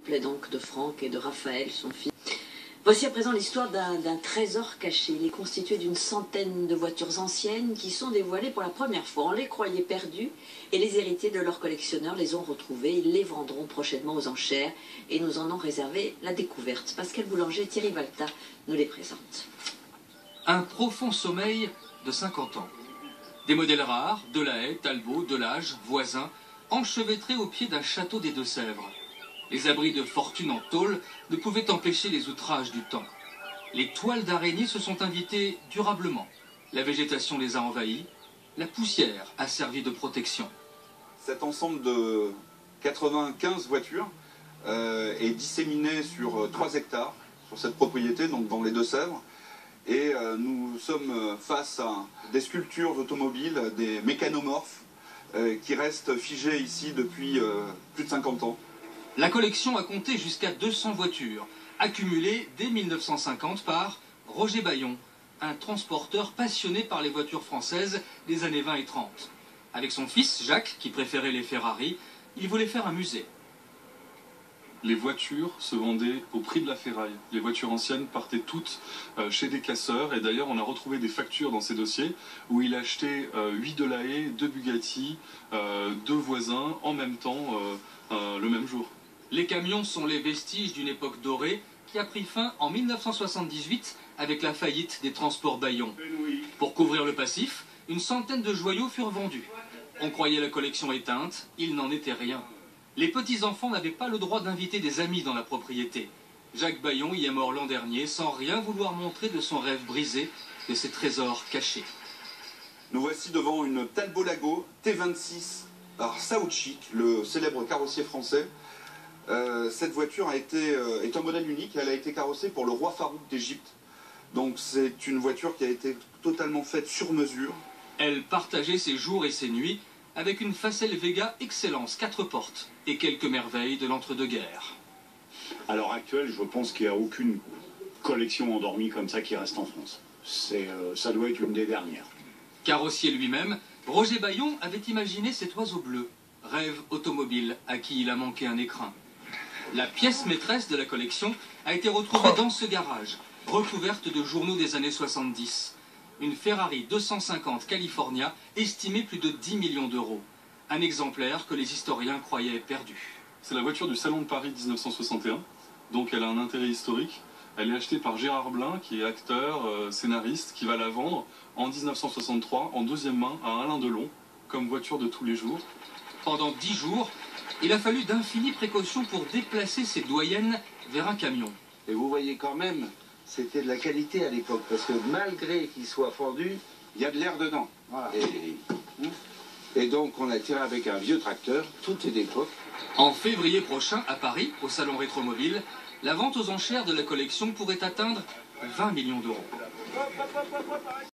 complet donc de Franck et de Raphaël, son fils. Voici à présent l'histoire d'un trésor caché. Il est constitué d'une centaine de voitures anciennes qui sont dévoilées pour la première fois. On les croyait perdues et les héritiers de leurs collectionneurs les ont retrouvées. Ils les vendront prochainement aux enchères et nous en ont réservé la découverte. Pascal Boulanger et Thierry Valta nous les présentent. Un profond sommeil de 50 ans. Des modèles rares, Delahaye, Talbot, Delage, voisins, enchevêtrés au pied d'un château des Deux-Sèvres. Les abris de fortune en tôle ne pouvaient empêcher les outrages du temps. Les toiles d'araignées se sont invitées durablement. La végétation les a envahis. La poussière a servi de protection. Cet ensemble de 95 voitures est disséminé sur 3 hectares, sur cette propriété, donc dans les Deux-Sèvres. Et nous sommes face à des sculptures automobiles, des mécanomorphes, qui restent figés ici depuis plus de 50 ans. La collection a compté jusqu'à 200 voitures, accumulées dès 1950 par Roger Bayon, un transporteur passionné par les voitures françaises des années 20 et 30. Avec son fils, Jacques, qui préférait les Ferrari, il voulait faire un musée. Les voitures se vendaient au prix de la ferraille. Les voitures anciennes partaient toutes chez des casseurs. Et d'ailleurs, on a retrouvé des factures dans ces dossiers où il achetait 8 Delahaye, 2 Bugatti, 2 voisins en même temps, le même jour. Les camions sont les vestiges d'une époque dorée qui a pris fin en 1978 avec la faillite des transports Bayon. Pour couvrir le passif, une centaine de joyaux furent vendus. On croyait la collection éteinte, il n'en était rien. Les petits-enfants n'avaient pas le droit d'inviter des amis dans la propriété. Jacques Bayon y est mort l'an dernier sans rien vouloir montrer de son rêve brisé, de ses trésors cachés. Nous voici devant une Talbot Lago T26 par Saoutchik, le célèbre carrossier français. Cette voiture est un modèle unique. Elle a été carrossée pour le roi Farouk d'Égypte. Donc c'est une voiture qui a été totalement faite sur mesure. Elle partageait ses jours et ses nuits avec une Facel Vega Excellence 4 portes et quelques merveilles de l'entre-deux-guerres. À l'heure actuelle, je pense qu'il n'y a aucune collection endormie comme ça qui reste en France. Ça doit être une des dernières. Carrossier lui-même, Roger Bayon avait imaginé cet oiseau bleu, rêve automobile à qui il a manqué un écrin. La pièce maîtresse de la collection a été retrouvée dans ce garage, recouverte de journaux des années 70. Une Ferrari 250 California estimée plus de 10 millions d'euros. Un exemplaire que les historiens croyaient perdu. C'est la voiture du Salon de Paris 1961, donc elle a un intérêt historique. Elle est achetée par Gérard Blin, qui est acteur, scénariste, qui va la vendre en 1963, en deuxième main, à Alain Delon, comme voiture de tous les jours. Pendant 10 jours, il a fallu d'infinies précautions pour déplacer ces doyennes vers un camion. Et vous voyez quand même, c'était de la qualité à l'époque, parce que malgré qu'il soit fendu, il y a de l'air dedans. Voilà. Et donc on a tiré avec un vieux tracteur, tout est d'époque. En février prochain, à Paris, au Salon Rétromobile, la vente aux enchères de la collection pourrait atteindre 20 millions d'euros.